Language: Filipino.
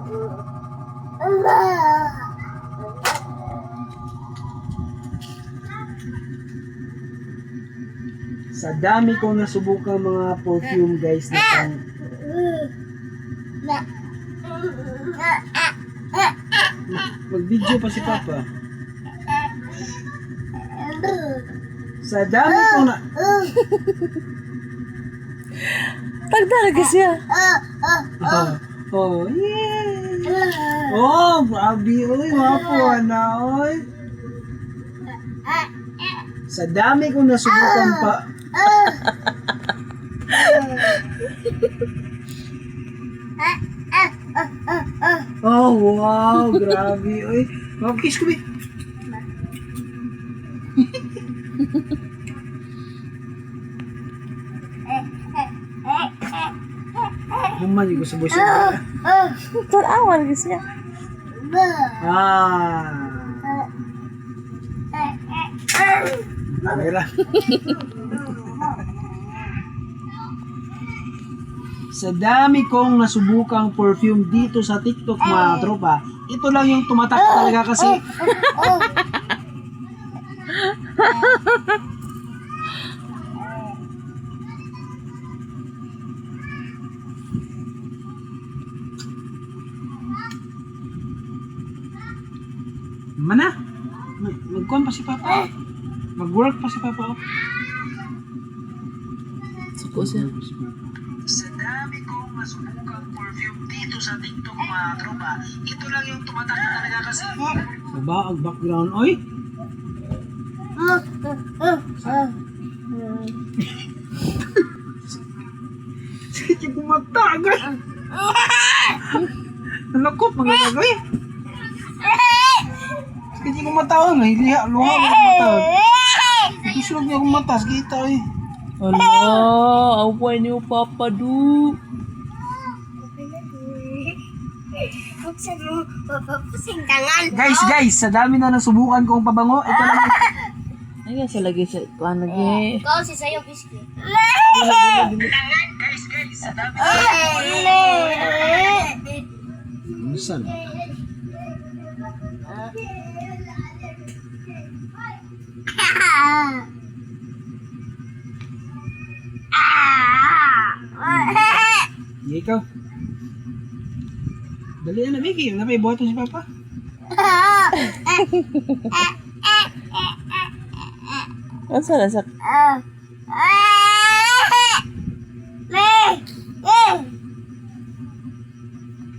Sa dami kong nasubukang mga perfume guys na pang mag-video pa si Papa. Sa dami kong na Pagtalaga siya. Oh, yeah. Oh, grabe, oy, wapo na, oy. Sa dami kong nasubukan pa. Oh, wow, grabe, oy. Mag-kiss ko, be. Human yung gusto buso. Tarawa lagi siya. Mira. Sa dami kong nasubukang perfume dito sa TikTok mga tropa, ito lang yung tumatak talaga kasi mana? Mag-con pa si Papa. Mag-work pa si Papa. Suko siya. Sa dami kong masubukang perfume dito sa TikTok mga tropa, ito lang yung tumatak talaga kasi baba ang background, oy. Sige kumatagal. Nalakot mga gagawin. Sige kumatawa nga, liha, luha mga kumatawa. Gusto niya kumatas, kita eh. Ala, away niyo Papa Du. Guys, sa dami na nasubukan kong pabango, ito lang. Ay, sa lagi sa kuan lagi. Kau si sayo biscuit. Guys, sa dami na Minsan. Ikaw. Dali na, Vicky. Napay boto si Papa. Asa na sa